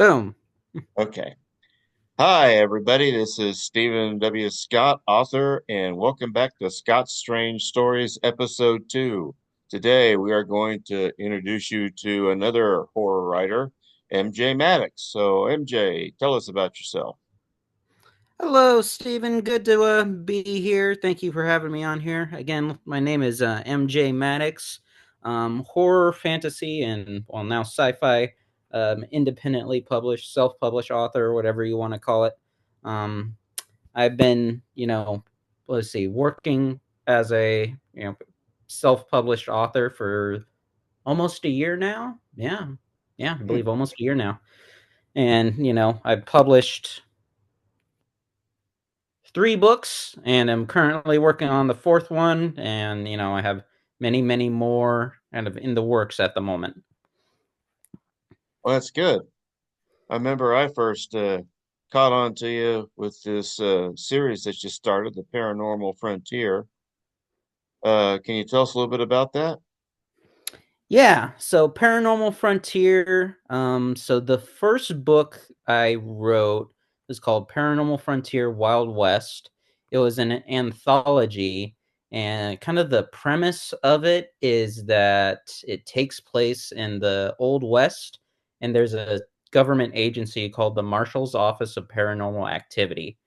Boom. Okay. Hi, everybody. This is Stephen W. Scott, author, and welcome back to Scott's Strange Stories, Episode 2. Today, we are going to introduce you to another horror writer, MJ Maddox. So, MJ, tell us about yourself. Hello, Stephen. Good to be here. Thank you for having me on here. Again, my name is MJ Maddox. Horror, fantasy, and well, now sci-fi, independently published, self-published author, or whatever you want to call it. Um, I've been, let's see, working as a self-published author for almost a year now. Yeah, I Hmm. believe almost a year now. And I've published three books, and I'm currently working on the fourth one. And I have many, many more kind of in the works at the moment. Well, that's good. I remember I first caught on to you with this series that you started, The Paranormal Frontier. Can you tell us a little bit about that? Yeah, so Paranormal Frontier. So the first book I wrote was called Paranormal Frontier Wild West. It was an anthology, and kind of the premise of it is that it takes place in the Old West, and there's a government agency called the Marshal's Office of Paranormal Activity.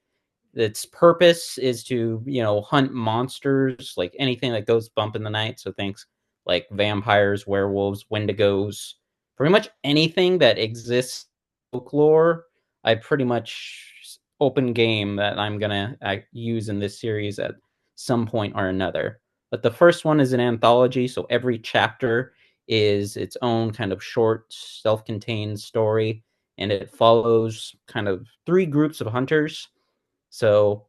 Its purpose is to hunt monsters, like anything that goes bump in the night, so things like vampires, werewolves, wendigos, pretty much anything that exists in folklore. I pretty much open game that I'm gonna use in this series at some point or another. But the first one is an anthology, so every chapter is its own kind of short self-contained story, and it follows kind of three groups of hunters. So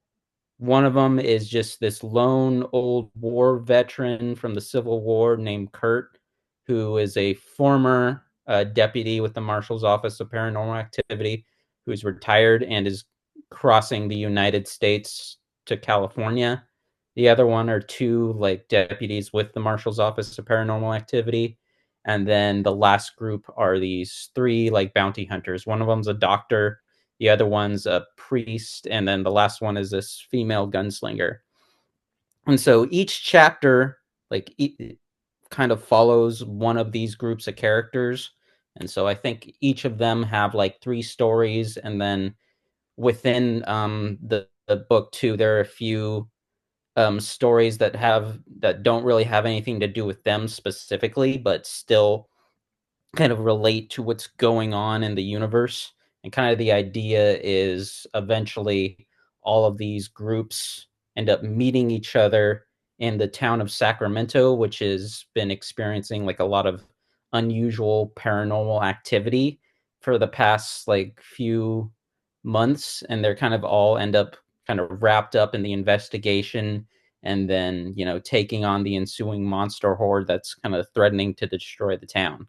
one of them is just this lone old war veteran from the Civil War named Kurt, who is a former deputy with the Marshal's Office of Paranormal Activity, who's retired and is crossing the United States to California. The other one are two like deputies with the Marshal's Office of Paranormal Activity. And then the last group are these three like bounty hunters. One of them's a doctor, the other one's a priest, and then the last one is this female gunslinger. And so each chapter, like, kind of follows one of these groups of characters. And so I think each of them have like three stories, and then within the book too, there are a few stories that don't really have anything to do with them specifically, but still kind of relate to what's going on in the universe. And kind of the idea is eventually all of these groups end up meeting each other in the town of Sacramento, which has been experiencing like a lot of unusual paranormal activity for the past like few months. And they're kind of all end up kind of wrapped up in the investigation, and then taking on the ensuing monster horde that's kind of threatening to destroy the town.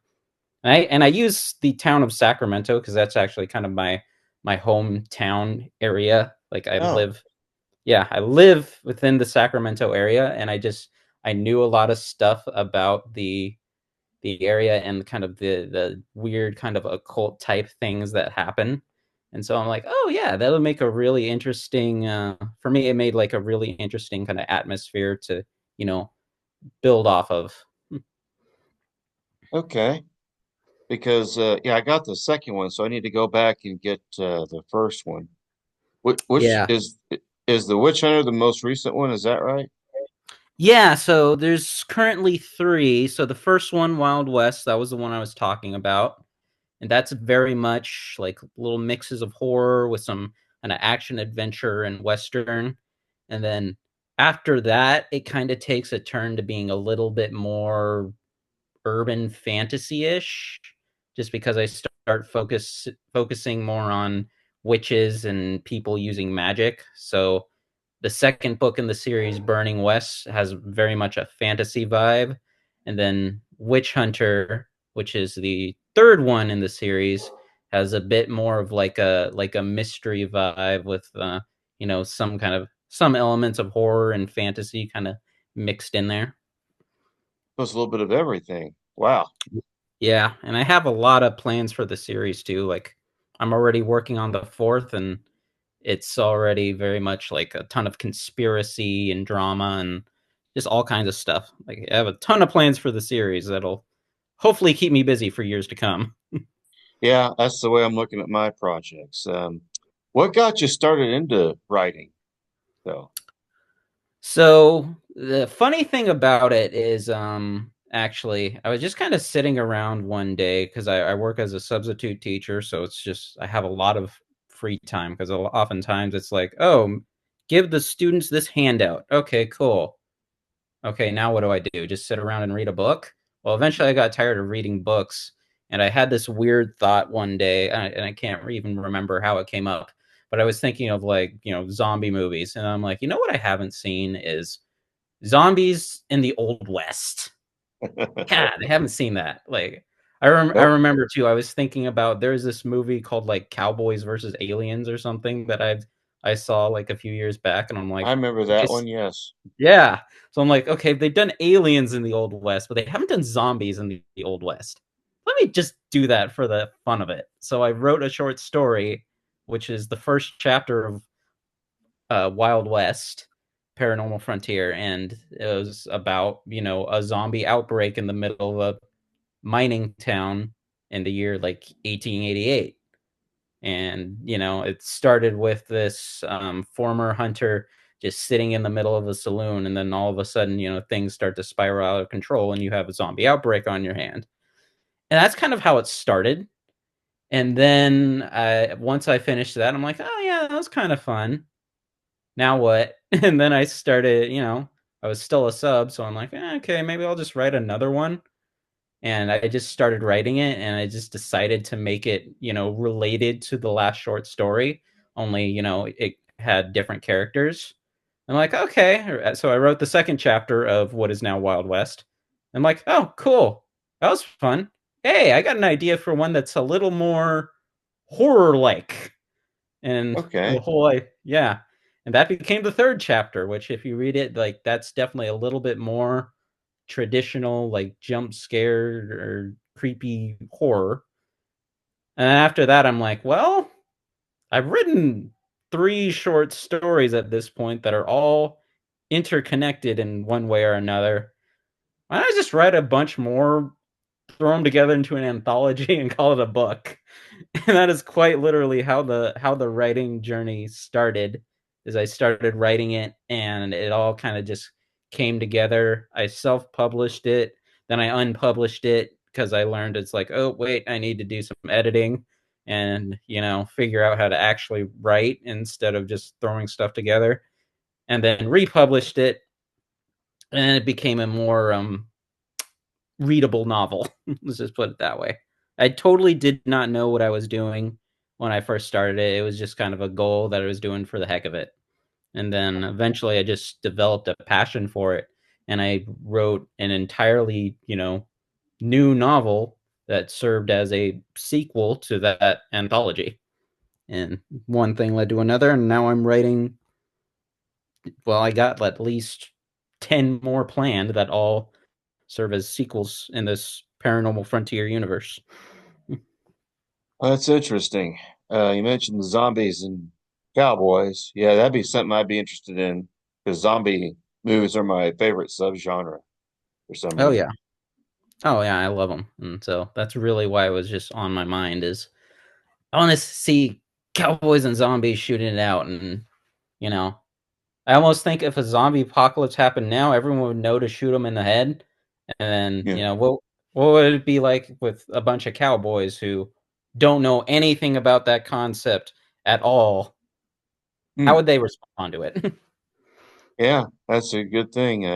And I use the town of Sacramento because that's actually kind of my hometown area. Like Oh, I live within the Sacramento area, and I knew a lot of stuff about the area and kind of the weird kind of occult type things that happen. And so I'm like, oh yeah, that'll make a really interesting. For me, it made like a really interesting kind of atmosphere to you know build off of. okay. Because yeah, I got the second one, so I need to go back and get the first one. Which Yeah. is the Witch Hunter the most recent one? Is that right? Yeah, so there's currently three. So the first one, Wild West, that was the one I was talking about. And that's very much like little mixes of horror with some kind of action adventure and Western. And then after that, it kind of takes a turn to being a little bit more urban fantasy-ish, just because I start focusing more on witches and people using magic. So the second book in the series, Burning West, has very much a fantasy vibe. And then Witch Hunter, which is the third one in the series, has a bit more of like a mystery vibe with some elements of horror and fantasy kind of mixed in there. It was a little bit of everything. Wow. Yeah, and I have a lot of plans for the series too. Like I'm already working on the fourth, and it's already very much like a ton of conspiracy and drama and just all kinds of stuff. Like I have a ton of plans for the series that'll hopefully keep me busy for years to come. Yeah, that's the way I'm looking at my projects. What got you started into writing, though? So the funny thing about it is, actually, I was just kind of sitting around one day because I work as a substitute teacher, so it's just I have a lot of free time because oftentimes it's like, oh, give the students this handout. Okay, cool. Okay, now what do I do? Just sit around and read a book? Well, eventually I got tired of reading books, and I had this weird thought one day, and I can't even remember how it came up, but I was thinking of like, zombie movies, and I'm like, you know what I haven't seen is zombies in the Old West. Yeah, they haven't seen that. Like, I Nope, remember too. I was thinking about there's this movie called like Cowboys versus Aliens or something that I saw like a few years back, and I'm I like, remember okay, that one. Yes. yeah. So I'm like, okay, they've done aliens in the Old West, but they haven't done zombies in the Old West. Let me just do that for the fun of it. So I wrote a short story, which is the first chapter of Wild West, Paranormal Frontier, and it was about a zombie outbreak in the middle of a mining town in the year like 1888. And it started with this former hunter just sitting in the middle of a saloon, and then all of a sudden things start to spiral out of control and you have a zombie outbreak on your hand. And that's kind of how it started. And then once I finished that, I'm like, oh yeah, that was kind of fun. Now what? And then I started, I was still a sub, so I'm like, okay, maybe I'll just write another one. And I just started writing it, and I just decided to make it, related to the last short story, only, it had different characters. I'm like, okay. So I wrote the second chapter of what is now Wild West. I'm like, oh, cool. That was fun. Hey, I got an idea for one that's a little more horror like. And the Okay. whole, like, yeah. And that became the third chapter, which, if you read it, like, that's definitely a little bit more traditional, like jump scare or creepy horror. And after that, I'm like, well, I've written three short stories at this point that are all interconnected in one way or another. Why don't I just write a bunch more, throw them together into an anthology, and call it a book? And that is quite literally how the writing journey started. Is I started writing it, and it all kind of just came together. I self-published it, then I unpublished it because I learned it's like, oh wait, I need to do some editing and figure out how to actually write instead of just throwing stuff together. And then republished it, and it became a more readable novel. Let's just put it that way. I totally did not know what I was doing when I first started it. It was just kind of a goal that I was doing for the heck of it. And then eventually I just developed a passion for it. And I wrote an entirely, new novel that served as a sequel to that anthology. And one thing led to another. And now I'm writing, well, I got at least 10 more planned that all serve as sequels in this Paranormal Frontier universe. Well, that's interesting. You mentioned the zombies and cowboys. Yeah, that'd be something I'd be interested in because zombie movies are my favorite subgenre for some Oh yeah. reason. Oh yeah, I love them. And so that's really why it was just on my mind is I want to see cowboys and zombies shooting it out. And you know, I almost think if a zombie apocalypse happened now, everyone would know to shoot them in the head. And then, Yeah. what would it be like with a bunch of cowboys who don't know anything about that concept at all? How Hmm. would they respond to it? Yeah, that's a good thing.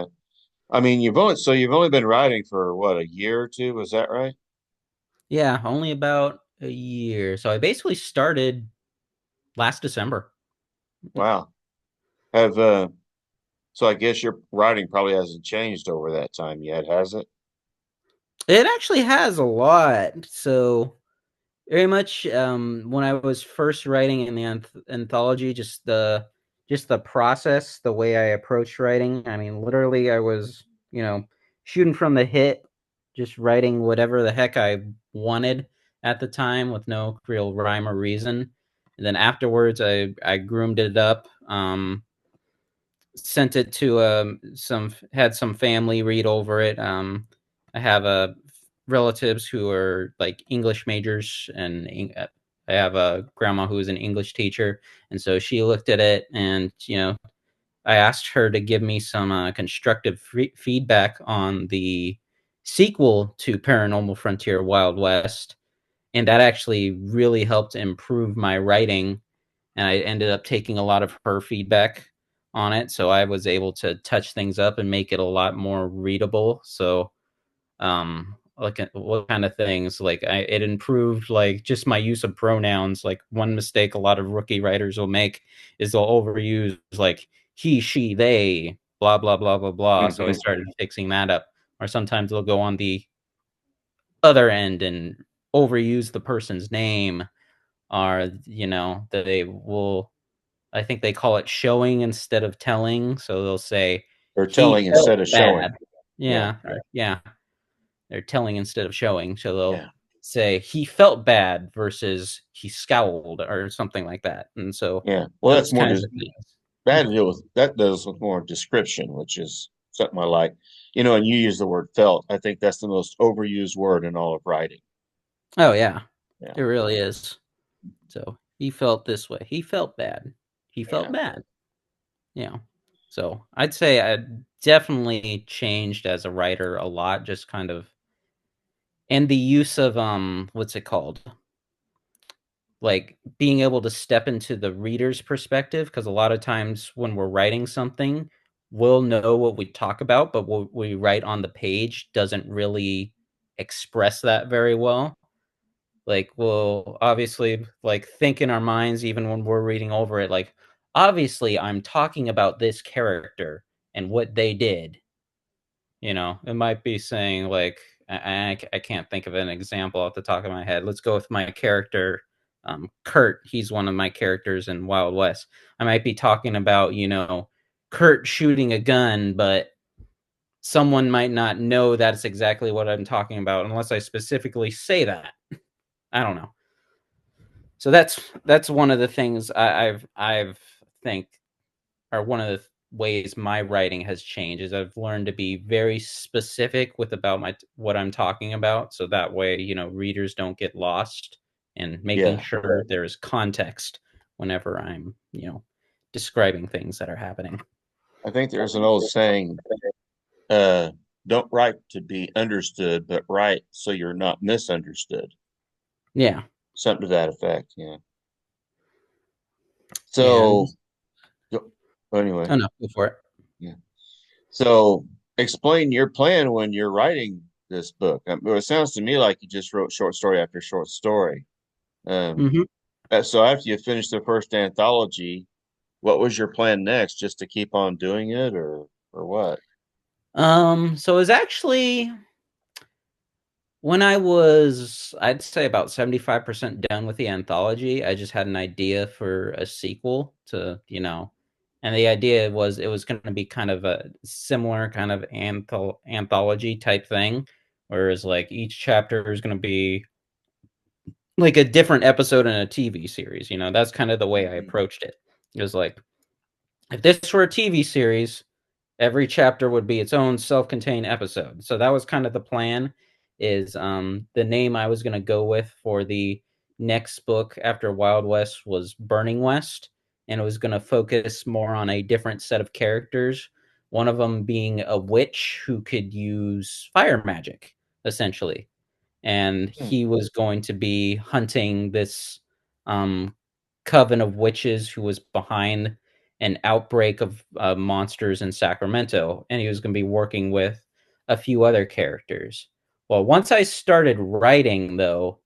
I mean, you've only been writing for what, a year or two, is that right? Yeah, only about a year. So I basically started last December. Wow. Have So I guess your writing probably hasn't changed over that time yet, has it? It actually has a lot. So very much when I was first writing in the anthology, just the process, the way I approached writing. I mean, literally, I was shooting from the hip, just writing whatever the heck I wanted, at the time with no real rhyme or reason. And then afterwards, I groomed it up, sent it to some family read over it. I have relatives who are like English majors, and I have a grandma who is an English teacher, and so she looked at it, and I asked her to give me some constructive feedback on the sequel to Paranormal Frontier Wild West, and that actually really helped improve my writing. And I ended up taking a lot of her feedback on it, so I was able to touch things up and make it a lot more readable. So like what kind of things, like it improved like just my use of pronouns. Like one mistake a lot of rookie writers will make is they'll overuse like he, she, they, blah blah blah blah blah. So I Hmm. started fixing that up. Or sometimes they'll go on the other end and overuse the person's name, or that they will, I think they call it showing instead of telling. So they'll say Or he telling felt instead of bad. showing. Yeah, Yeah, yeah. They're telling instead of showing. So they'll yeah, say he felt bad versus he scowled or something like that. And so yeah. Well, that's those more kinds of things. that deal with that does with more description, which is something I like. And you use the word felt. I think that's the most overused word in all of writing. Oh yeah, Yeah, it really is. So he felt this way. He felt bad. He felt yeah. bad. Yeah. So I'd say I definitely changed as a writer a lot, just kind of, and the use of what's it called, like being able to step into the reader's perspective, because a lot of times when we're writing something, we'll know what we talk about, but what we write on the page doesn't really express that very well. Like we'll obviously like think in our minds even when we're reading over it, like obviously I'm talking about this character and what they did. It might be saying like I can't think of an example off the top of my head. Let's go with my character, Kurt. He's one of my characters in Wild West. I might be talking about Kurt shooting a gun, but someone might not know that's exactly what I'm talking about unless I specifically say that. I don't know. So that's one of the things I've think are one of the ways my writing has changed is I've learned to be very specific with about my what I'm talking about, so that way readers don't get lost, and making Yeah. sure there's context whenever I'm describing things that are happening. I think there's an old saying, uh, don't write to be understood, but write so you're not misunderstood. Yeah. Something to that effect. Yeah. Yeah. So anyway, Oh no, go for it. yeah. So explain your plan when you're writing this book. It sounds to me like you just wrote short story after short story. Um, Hmm. so after you finished the first anthology, what was your plan next? Just to keep on doing it, or what? So it's actually, when I was, I'd say about 75% done with the anthology, I just had an idea for a sequel and the idea was it was going to be kind of a similar kind of anthology type thing, whereas like each chapter is going to be like a different episode in a TV series. That's kind of the way I Mhm. approached it. It was like, if this were a TV series, every chapter would be its own self-contained episode. So that was kind of the plan. Is the name I was going to go with for the next book after Wild West was Burning West, and it was going to focus more on a different set of characters. One of them being a witch who could use fire magic, essentially, and Hmm. he was going to be hunting this um, coven of witches who was behind an outbreak of monsters in Sacramento, and he was going to be working with a few other characters. Well, once I started writing, though,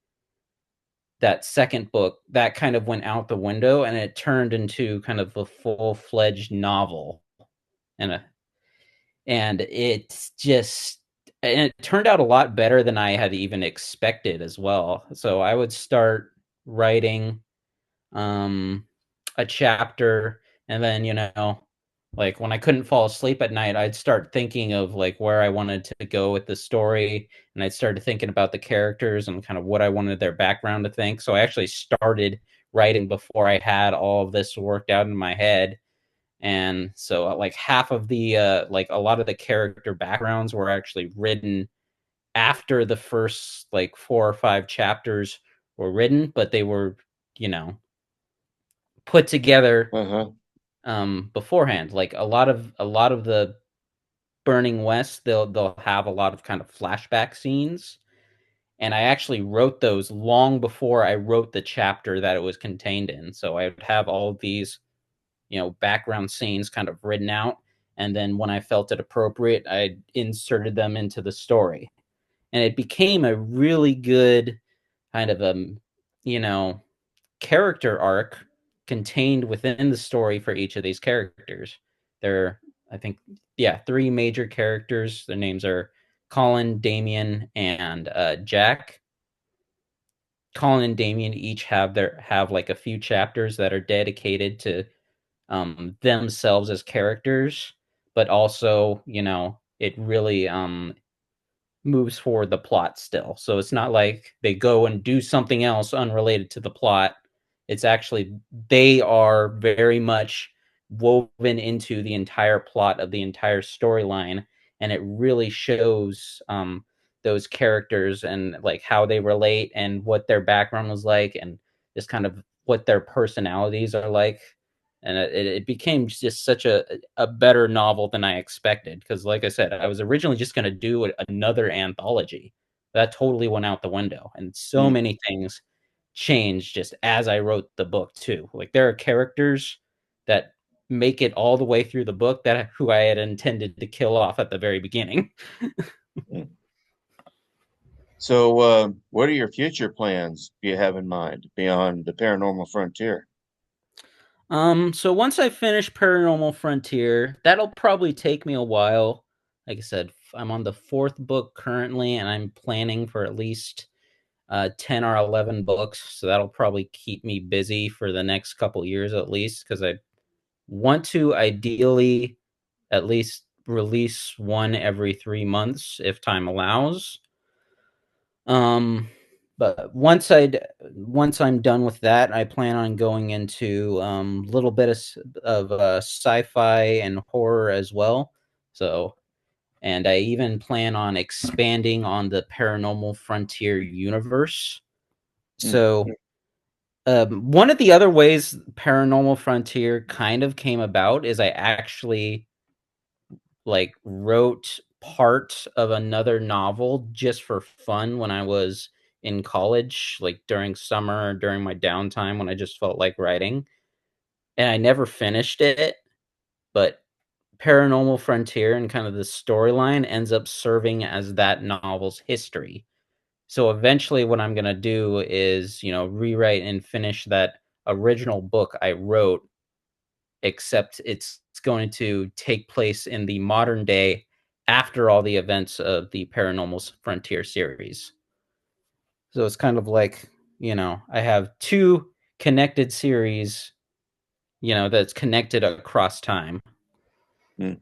that second book, that kind of went out the window, and it turned into kind of a full-fledged novel, and it's just, and it turned out a lot better than I had even expected as well. So I would start writing um a chapter, and then Like when I couldn't fall asleep at night, I'd start thinking of like where I wanted to go with the story, and I'd started thinking about the characters and kind of what I wanted their background to think. So I actually started writing before I had all of this worked out in my head. And so like half of the like a lot of the character backgrounds were actually written after the first like 4 or 5 chapters were written, but they were, you know, put together Uh-huh. beforehand. Like a lot of the Burning West, they'll have a lot of kind of flashback scenes, and I actually wrote those long before I wrote the chapter that it was contained in. So I would have all of these, you know, background scenes kind of written out, and then when I felt it appropriate, I inserted them into the story, and it became a really good kind of you know, character arc contained within the story for each of these characters. There are, I think, yeah, three major characters. Their names are Colin, Damien, and Jack. Colin and Damien each have like a few chapters that are dedicated to themselves as characters, but also, you know, it really moves forward the plot still. So it's not like they go and do something else unrelated to the plot. It's actually they are very much woven into the entire plot of the entire storyline, and it really shows those characters and like how they relate and what their background was like and just kind of what their personalities are like. And it became just such a better novel than I expected. Because, like I said, I was originally just going to do another anthology. That totally went out the window, and so Mm. many things changed just as I wrote the book too. Like there are characters that make it all the way through the book that who I had intended to kill off at the very beginning. Mm. So, what are your future plans do you have in mind beyond the paranormal frontier? So once I finish Paranormal Frontier, that'll probably take me a while. Like I said, I'm on the fourth book currently, and I'm planning for at least 10 or 11 books. So that'll probably keep me busy for the next couple years at least, because I want to ideally at least release one every 3 months if time allows. Um, but once I'm done with that, I plan on going into little bit of sci-fi and horror as well. So, and I even plan on expanding on the Paranormal Frontier universe. Mm. So, one of the other ways Paranormal Frontier kind of came about is I actually like wrote part of another novel just for fun when I was in college, like during summer or during my downtime when I just felt like writing. And I never finished it, but Paranormal Frontier and kind of the storyline ends up serving as that novel's history. So eventually what I'm going to do is, you know, rewrite and finish that original book I wrote, except it's going to take place in the modern day after all the events of the Paranormal Frontier series. So it's kind of like, you know, I have two connected series, you know, that's connected across time. Mm.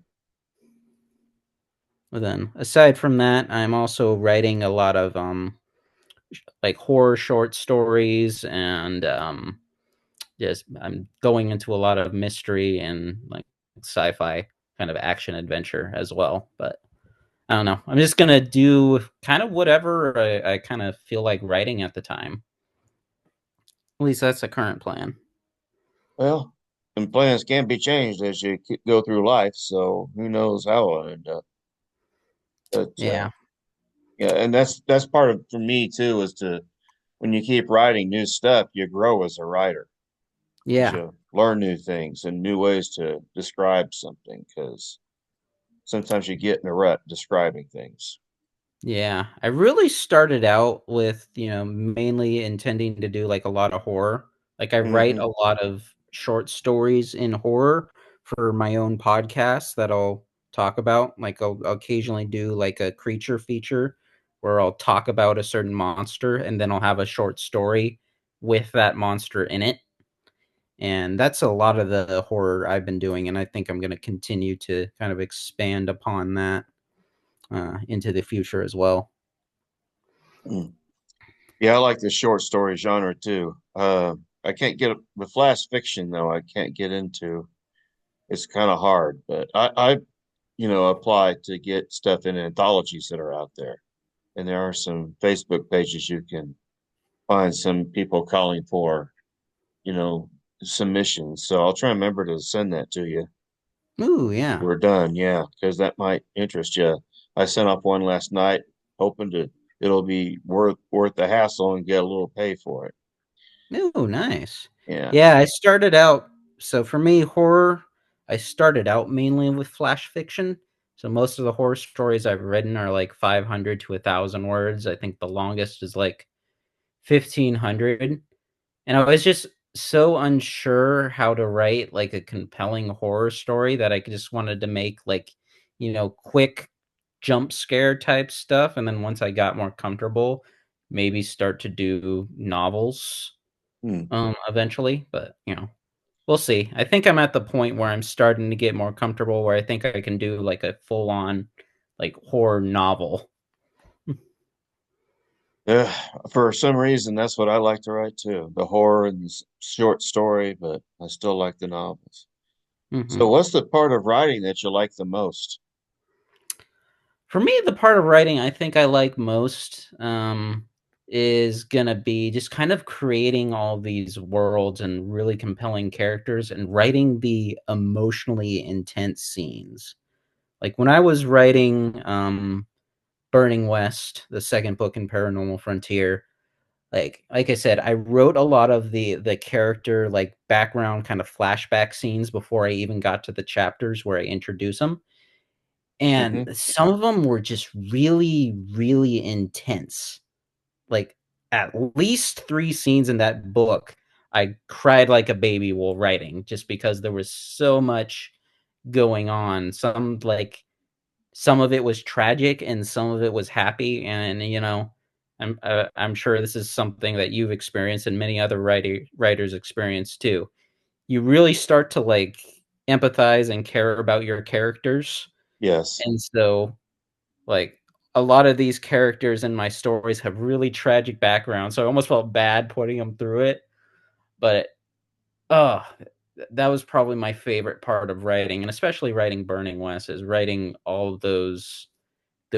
But then aside from that, I'm also writing a lot of like horror short stories and just I'm going into a lot of mystery and like sci-fi kind of action adventure as well. But I don't know. I'm just gonna do kind of whatever I kind of feel like writing at the time. At least that's the current plan. Well, and plans can be changed as you go through life, so who knows how it'll end up. But Yeah, yeah, and that's part of for me too is to when you keep writing new stuff, you grow as a writer because yeah. you learn new things and new ways to describe something because sometimes you get in a rut describing things. Yeah, I really started out with, you know, mainly intending to do like a lot of horror. Like I write Hmm. a lot of short stories in horror for my own podcast that I'll talk about. Like I'll occasionally do like a creature feature where I'll talk about a certain monster and then I'll have a short story with that monster in it. And that's a lot of the horror I've been doing, and I think I'm going to continue to kind of expand upon that into the future as well. Mm. Yeah, I like the short story genre too. I can't get the flash fiction though. I can't get into. It's kind of hard, but I apply to get stuff in anthologies that are out there, and there are some Facebook pages you can find some people calling for, you know, submissions. So I'll try and remember to send that to you. Ooh, yeah. We're done, yeah, because that might interest you. I sent off one last night, hoping to it'll be worth the hassle and get a little pay for it. Ooh, nice. Yeah. Yeah, I started out. So for me, horror, I started out mainly with flash fiction. So most of the horror stories I've written are like 500 to 1,000 words. I think the longest is like 1,500. And I was just so unsure how to write like a compelling horror story that I just wanted to make like, quick jump scare type stuff. And then once I got more comfortable, maybe start to do novels Hmm. eventually. But we'll see. I think I'm at the point where I'm starting to get more comfortable where I think I can do like a full on like horror novel. Yeah, for some reason, that's what I like to write too. The horror and the short story, but I still like the novels. So, Hmm. what's the part of writing that you like the most? For me, the part of writing I think I like most is gonna be just kind of creating all these worlds and really compelling characters and writing the emotionally intense scenes. Like when I was writing Burning West, the second book in Paranormal Frontier, like I said, I wrote a lot of the character like background kind of flashback scenes before I even got to the chapters where I introduce them. And Hmm. some of them were just really, really intense. Like, at least 3 scenes in that book, I cried like a baby while writing just because there was so much going on. Some of it was tragic and some of it was happy, and, I'm sure this is something that you've experienced and many other writers experience too. You really start to, like, empathize and care about your characters, Yes. and so like a lot of these characters in my stories have really tragic backgrounds, so I almost felt bad putting them through it. But oh, that was probably my favorite part of writing, and especially writing Burning West is writing all of those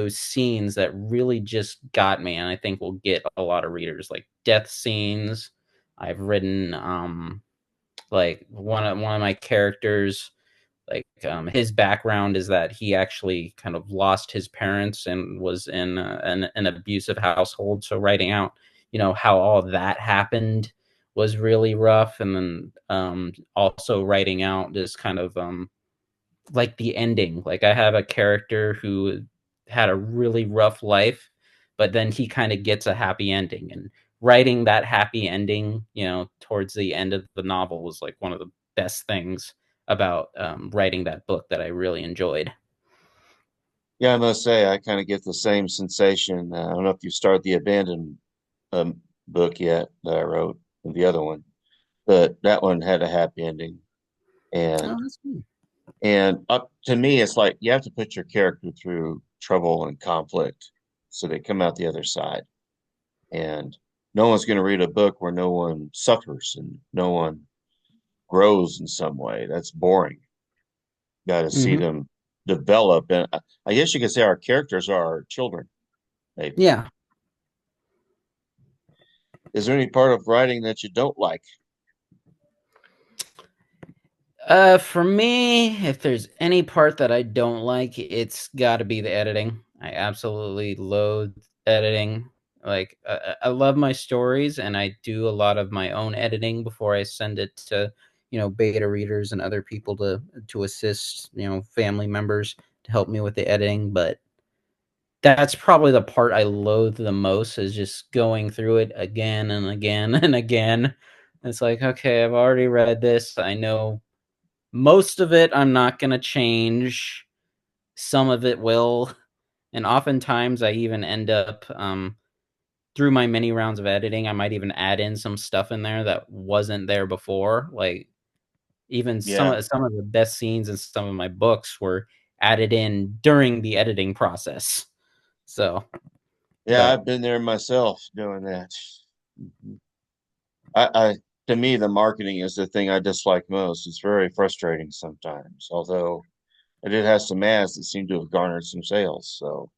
scenes that really just got me, and I think will get a lot of readers like death scenes. I've written like one of my characters like his background is that he actually kind of lost his parents and was in an abusive household, so writing out how all that happened was really rough. And then also writing out just kind of like the ending. Like I have a character who had a really rough life, but then he kind of gets a happy ending, and writing that happy ending, towards the end of the novel was like one of the best things about writing that book that I really enjoyed. Yeah, I must say, I kind of get the same sensation. I don't know if you started the Abandoned book yet that I wrote, the other one, but that one had a happy ending. Oh, And that's cool. up to me, it's like you have to put your character through trouble and conflict so they come out the other side. And no one's going to read a book where no one suffers and no one grows in some way. That's boring. Got to see Hmm. them develop. And I guess you could say our characters are our children, maybe. Yeah. Is there any part of writing that you don't like? For me, if there's any part that I don't like, it's got to be the editing. I absolutely loathe editing. Like, I love my stories, and I do a lot of my own editing before I send it to, beta readers and other people to assist, family members to help me with the editing. But that's probably the part I loathe the most is just going through it again and again and again. It's like, okay, I've already read this. I know most of it I'm not going to change. Some of it will. And oftentimes I even end up through my many rounds of editing, I might even add in some stuff in there that wasn't there before. Like even Yeah. some of the best scenes in some of my books were added in during the editing process. So, Yeah, but I've been there myself doing that. I to me, the marketing is the thing I dislike most. It's very frustrating sometimes, although it did have some ads that seem to have garnered some sales. So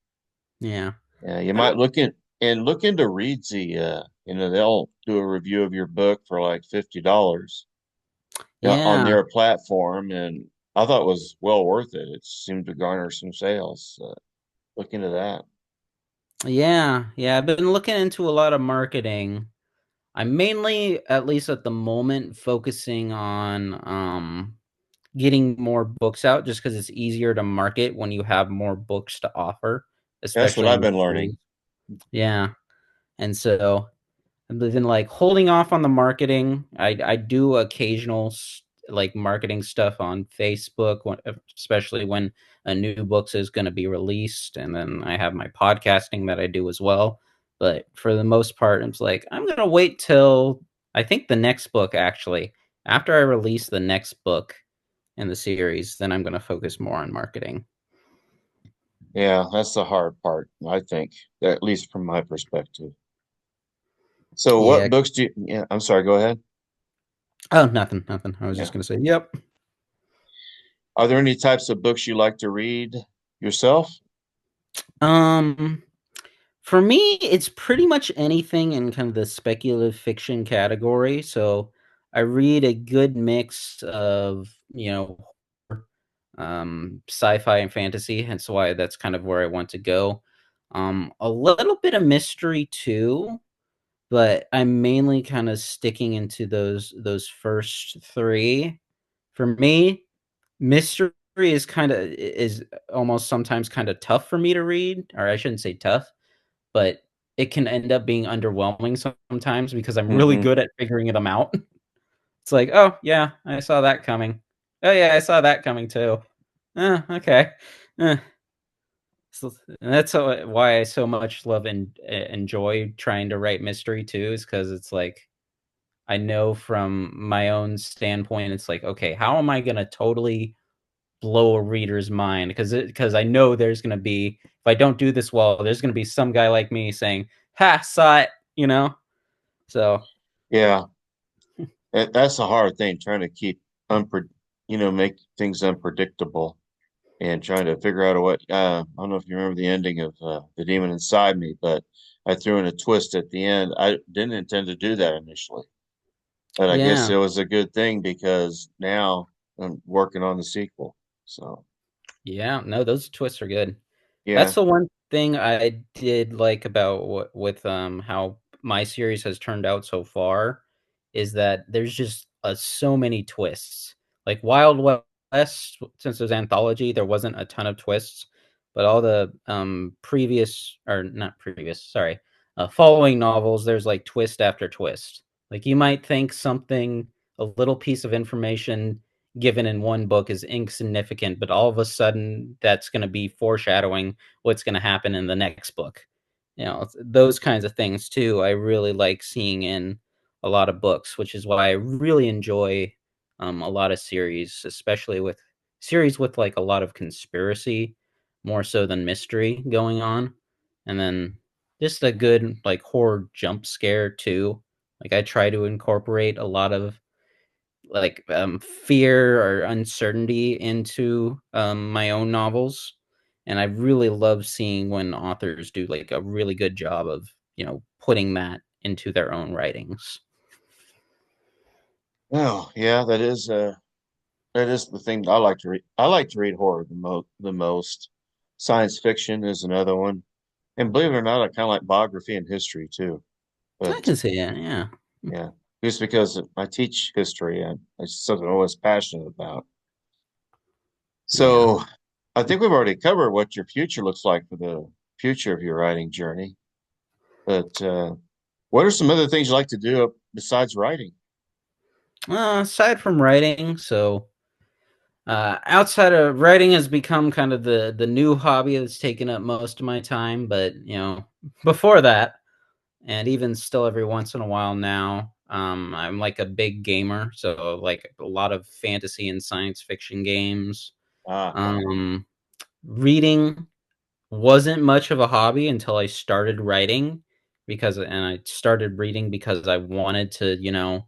yeah, yeah, you I might don't. look into Readsy. They'll do a review of your book for like $50, on Yeah, their platform, and I thought it was well worth it. It seemed to garner some sales. Look into that. yeah. I've been looking into a lot of marketing. I'm mainly, at least at the moment, focusing on getting more books out just because it's easier to market when you have more books to offer, That's what especially I've in been series. learning. Yeah. And so I've been like holding off on the marketing. I do occasional like marketing stuff on Facebook, especially when a new book is going to be released, and then I have my podcasting that I do as well. But for the most part, it's like I'm going to wait till I think the next book actually. After I release the next book in the series, then I'm going to focus more on marketing. Yeah, that's the hard part, I think, at least from my perspective. So Yeah. what books do you, yeah, I'm sorry, go ahead. Oh, nothing. I was Yeah. just going to say, yep. Are there any types of books you like to read yourself? Um, For me, it's pretty much anything in kind of the speculative fiction category. So I read a good mix of, sci-fi and fantasy, hence why that's kind of where I want to go. A little bit of mystery too, but I'm mainly kind of sticking into those first three. For me, mystery is almost sometimes kind of tough for me to read, or I shouldn't say tough, but it can end up being underwhelming sometimes because I'm really Hmm. good at figuring them out. It's like, oh yeah, I saw that coming. Oh yeah, I saw that coming too. Okay. Eh. So and that's why I so much love and enjoy trying to write mystery too, is because it's like I know from my own standpoint, it's like, okay, how am I gonna totally blow a reader's mind? Because I know there's gonna be, if I don't do this well, there's gonna be some guy like me saying, "Ha, saw it," you know. So Yeah, that's a hard thing, trying to keep make things unpredictable and trying to figure out a way. I don't know if you remember the ending of The Demon Inside Me, but I threw in a twist at the end. I didn't intend to do that initially, but I guess yeah, it was a good thing because now I'm working on the sequel. So yeah, no, those twists are good. That's yeah, the one thing I did like about with how my series has turned out so far, is that there's just so many twists. Like Wild West, since it was anthology, there wasn't a ton of twists, but all the previous, or not previous, sorry, following novels, there's like twist after twist. Like you might think something, a little piece of information given in one book is insignificant, but all of a sudden that's going to be foreshadowing what's going to happen in the next book. Those kinds of things too. I really like seeing in a lot of books, which is why I really enjoy a lot of series, especially with series with like a lot of conspiracy, more so than mystery going on, and then just a good like horror jump scare too. Like I try to incorporate a lot of like fear or uncertainty into my own novels, and I really love seeing when authors do like a really good job of putting that into their own writings. oh yeah, that is the thing I like to read. I like to read horror the most. Science fiction is another one, and believe it or not, I kind of like biography and history too. I But can see it, yeah. yeah, just because I teach history and it's something I'm always passionate about. Yeah. So I think we've already covered what your future looks like for the future of your writing journey. But what are some other things you like to do besides writing? Aside from writing, so outside of writing has become kind of the new hobby that's taken up most of my time, but before that, and even still every once in a while now. I'm like a big gamer, so like a lot of fantasy and science fiction games. Ah, Um, Reading wasn't much of a hobby until I started writing and I started reading because I wanted to,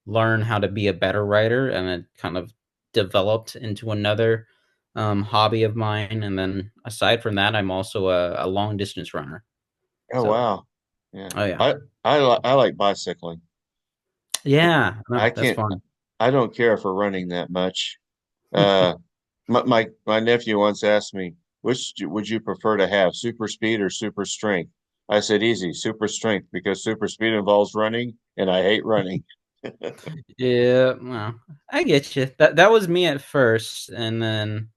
learn how to be a better writer, and it kind of developed into another hobby of mine. And then aside from that, I'm also a long distance runner. oh So, wow. Yeah. oh yeah, I like bicycling. yeah, no, I that's can't fun. I don't care for running that much. Uh my nephew once asked me, would you prefer to have, super speed or super strength? I said easy, super strength, because super speed involves running and I hate running. Yeah, well, I get you. That was me at first, and then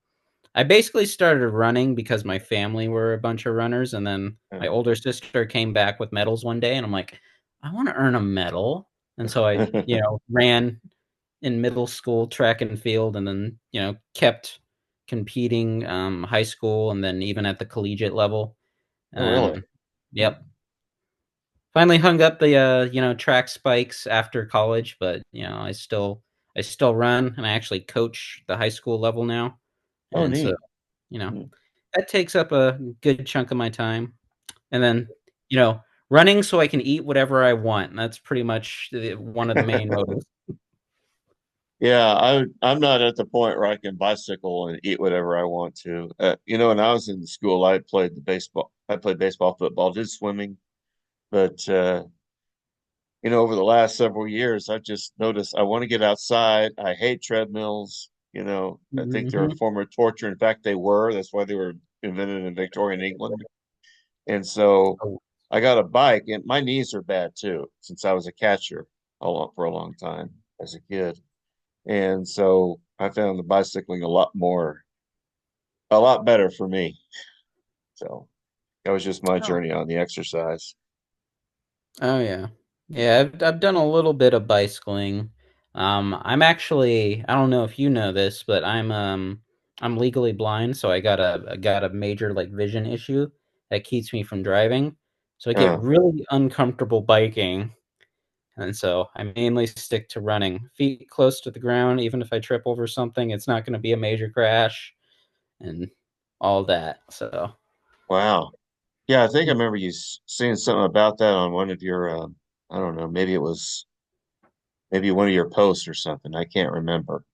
I basically started running because my family were a bunch of runners, and then my older sister came back with medals one day, and I'm like, I want to earn a medal. And so I, ran in middle school track and field, and then, kept competing high school and then even at the collegiate level. Oh really? And yep, finally hung up the track spikes after college, but I still run, and I actually coach the high school level now. Oh And so, neat. you know, that takes up a good chunk of my time. And then, you know, running so I can eat whatever I want. That's pretty much one of the main motives. Yeah, I'm not at the point where I can bicycle and eat whatever I want to. When I was in school, I played the baseball. I played baseball, football, did swimming, but over the last several years, I've just noticed I want to get outside. I hate treadmills. I think they're a Hmm. form of torture. In fact, they were. That's why they were invented in Victorian England. And so Oh, I got a bike, and my knees are bad too, since I was a catcher for a long time as a kid. And so I found the bicycling a lot better for me. So that was just my oh, journey on the exercise. oh yeah. Yeah, I've done a little bit of bicycling. I'm actually, I don't know if you know this, but I'm legally blind, so I got a major like vision issue that keeps me from driving. So I get Uh, really uncomfortable biking. And so I mainly stick to running. Feet close to the ground, even if I trip over something, it's not going to be a major crash and all that. So, wow. Yeah, I think I remember you saying something about that on one of your, I don't know, maybe one of your posts or something. I can't remember,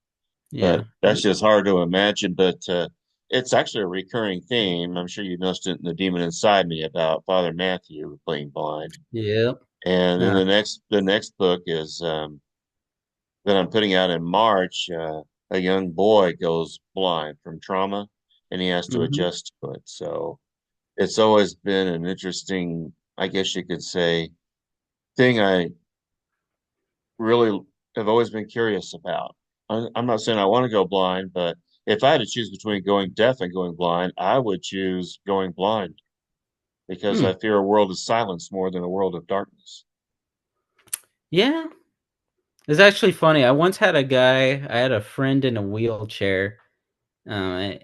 but yeah. that's just hard to imagine. But it's actually a recurring theme. I'm sure you noticed it in The Demon Inside Me about Father Matthew being blind. Yep. And then Uh, the next book is that I'm putting out in March. A young boy goes blind from trauma, and he has to mhm. adjust to it. So it's always been an interesting, I guess you could say, thing I really have always been curious about. I'm not saying I want to go blind, but if I had to choose between going deaf and going blind, I would choose going blind because I Hmm. fear a world of silence more than a world of darkness. Yeah. It's actually funny. I had a friend in a wheelchair, and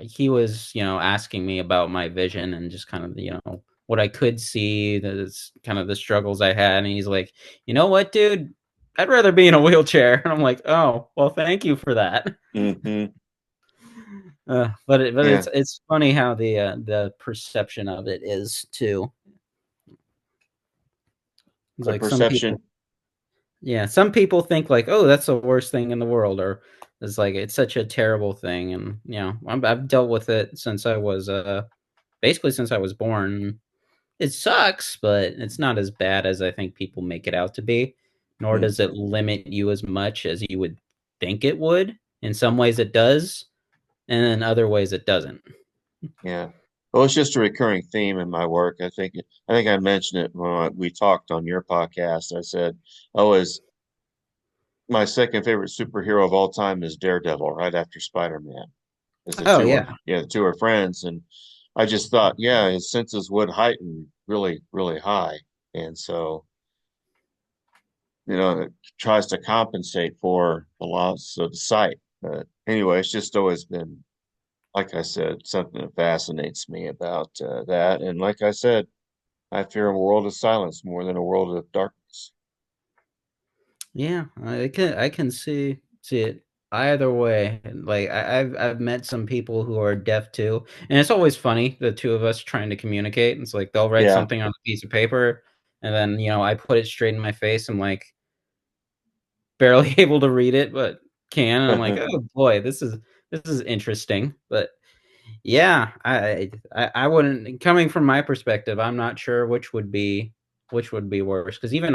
he was, asking me about my vision and just kind of, what I could see, that's kind of the struggles I had. And he's like, you know what, dude? I'd rather be in a wheelchair. And I'm like, oh, well, thank you for that. Hmm. But Yeah, it's funny how the perception of it is too. It's the like some people, perception. yeah, some people think like, oh, that's the worst thing in the world, or it's like it's such a terrible thing. And I've dealt with it since I was basically since I was born. It sucks, but it's not as bad as I think people make it out to be. Nor does it Hmm. limit you as much as you would think it would. In some ways, it does, and in other ways, it doesn't. Yeah. Well, it's just a recurring theme in my work. I think I mentioned it when we talked on your podcast. I said, "Oh, is my second favorite superhero of all time is Daredevil, right after Spider-Man." As Oh yeah. the two are friends, and I just thought, yeah, his senses would heighten really, really high, and so it tries to compensate for the loss of sight. But anyway, it's just always been, like I said, something that fascinates me about that. And like I said, I fear a world of silence more than a world of darkness. Yeah, I can see it either way. Like I've met some people who are deaf too, and it's always funny the two of us trying to communicate. It's like they'll write Yeah. something on a piece of paper, and then I put it straight in my face. I'm like barely able to read it, but can. And I'm like, oh boy, this is interesting. But yeah, I wouldn't. Coming from my perspective, I'm not sure which would be worse because even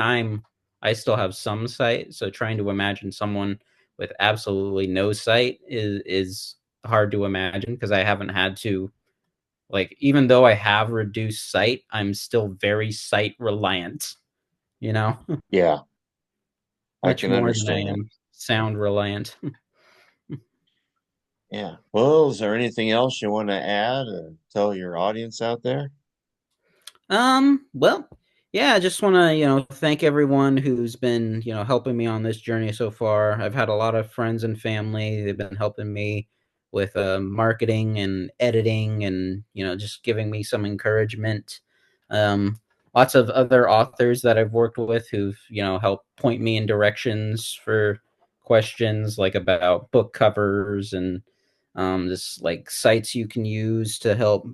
I still have some sight, so trying to imagine someone with absolutely no sight is hard to imagine because I haven't had to, like, even though I have reduced sight, I'm still very sight reliant, you know, Yeah, I much can more than I understand. am sound reliant. Yeah. Well, is there anything else you want to add or tell your audience out there? Well, yeah, I just want to, thank everyone who's been, helping me on this journey so far. I've had a lot of friends and family. They've been helping me with marketing and editing and, just giving me some encouragement. Um, Lots of other authors that I've worked with who've, helped point me in directions for questions like about book covers and just like sites you can use to help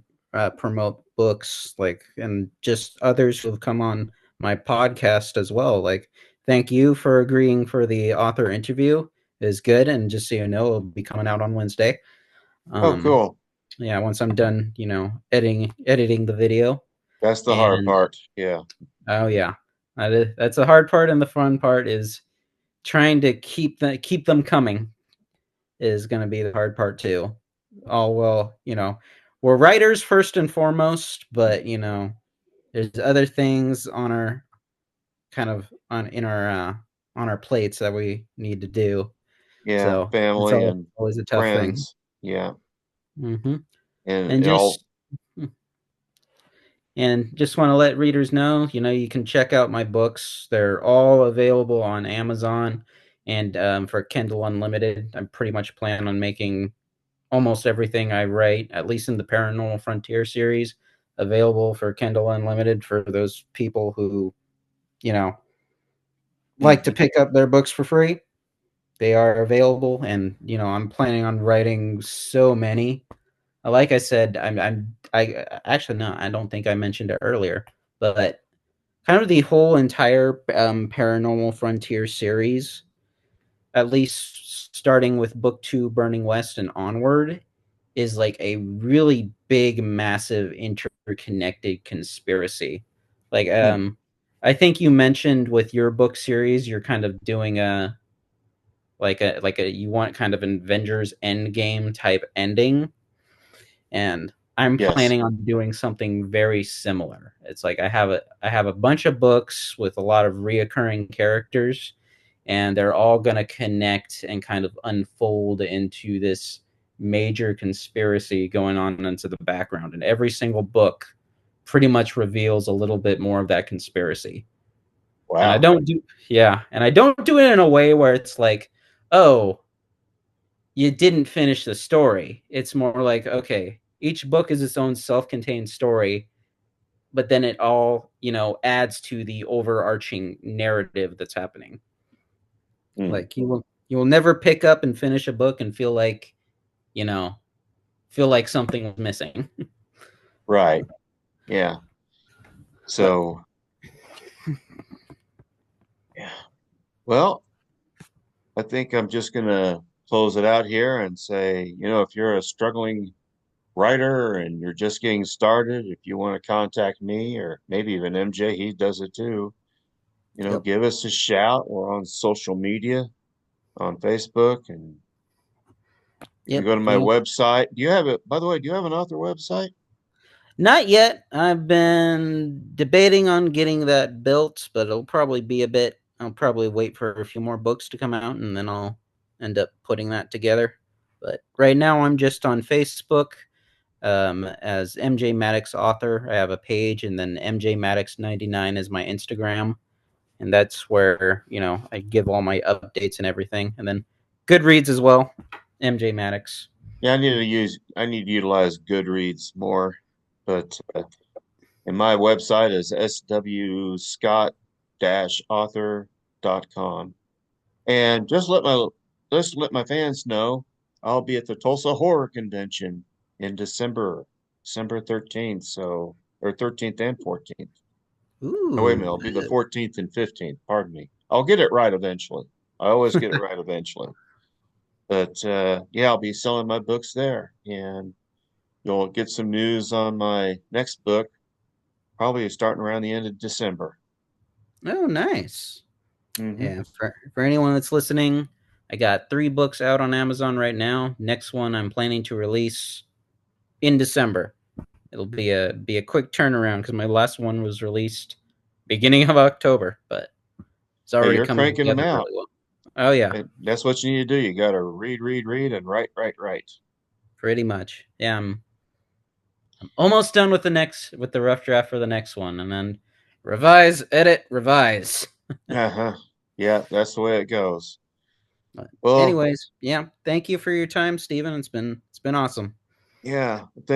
promote books, like, and just others who have come on my podcast as well. Like, thank you for agreeing for the author interview. Is good, and just so you know, it'll be coming out on Wednesday. Oh, Um, cool. yeah, once I'm done, editing the video, That's the hard and part. Yeah. oh yeah, that's the hard part, and the fun part is trying to keep them coming is going to be the hard part too. Oh well, we're writers first and foremost, but there's other things on our kind of on our plates that we need to do. Yeah. So it's Family and always a tough thing. friends. Yeah. hmm And And it all, just want to let readers know, you can check out my books. They're all available on Amazon and for Kindle Unlimited. I'm pretty much planning on making almost everything I write, at least in the Paranormal Frontier series, available for Kindle Unlimited for those people who, you know, like to mhm. pick up their books for free. They are available, and I'm planning on writing so many. Like I said, I actually no, I don't think I mentioned it earlier, but kind of the whole entire Paranormal Frontier series, at least starting with book two, Burning West, and onward, is like a really big, massive, interconnected conspiracy. Like, Hmm. I think you mentioned with your book series, you're kind of doing a you want kind of an Avengers Endgame type ending, and I'm Yes. planning on doing something very similar. It's like I have a bunch of books with a lot of reoccurring characters, and they're all going to connect and kind of unfold into this major conspiracy going on into the background. And every single book pretty much reveals a little bit more of that conspiracy. And I Wow. don't do yeah, and I don't do it in a way where it's like, oh, you didn't finish the story. It's more like, okay, each book is its own self-contained story, but then it all, adds to the overarching narrative that's happening. Hmm. Like you will never pick up and finish a book and you know, feel like something was missing. Right. Yeah. But So, yeah. Well, I think I'm just going to close it out here and say, if you're a struggling writer and you're just getting started, if you want to contact me or maybe even MJ, he does it too, yep. give us a shout. We're on social media on Facebook, and you can Yep. go to my website. Do you have it? By the way, do you have an author website? Not yet. I've been debating on getting that built, but it'll probably be a bit. I'll probably wait for a few more books to come out and then I'll end up putting that together. But right now I'm just on Facebook as MJ Maddox author. I have a page, and then MJ Maddox 99 is my Instagram, and that's where I give all my updates and everything. And then Goodreads as well, MJ Maddox. Yeah, I need to utilize Goodreads more, but And my website is swscott-author.com. And just let my fans know I'll be at the Tulsa Horror Convention in December 13th, or 13th and 14th. Oh, wait a minute, Ooh, it'll be the 14th and 15th. Pardon me. I'll get it right eventually. I always get it right eventually. But yeah, I'll be selling my books there, and you'll get some news on my next book, probably starting around the end of December. oh, nice. Hmm. Yeah, for anyone that's listening, I got 3 books out on Amazon right now. Next one I'm planning to release in December. It'll be a quick turnaround because my last one was released beginning of October, but it's Hey, already you're coming cranking them together out. really well. Oh yeah, And that's what you need to do. You got to read, read, read, and write, write, write. pretty much. Yeah, I'm almost done with the rough draft for the next one, and then revise, edit, revise. Uh-huh. Yeah, that's the way it goes. But Well, anyways, yeah, thank you for your time, Stephen. It's been awesome. yeah.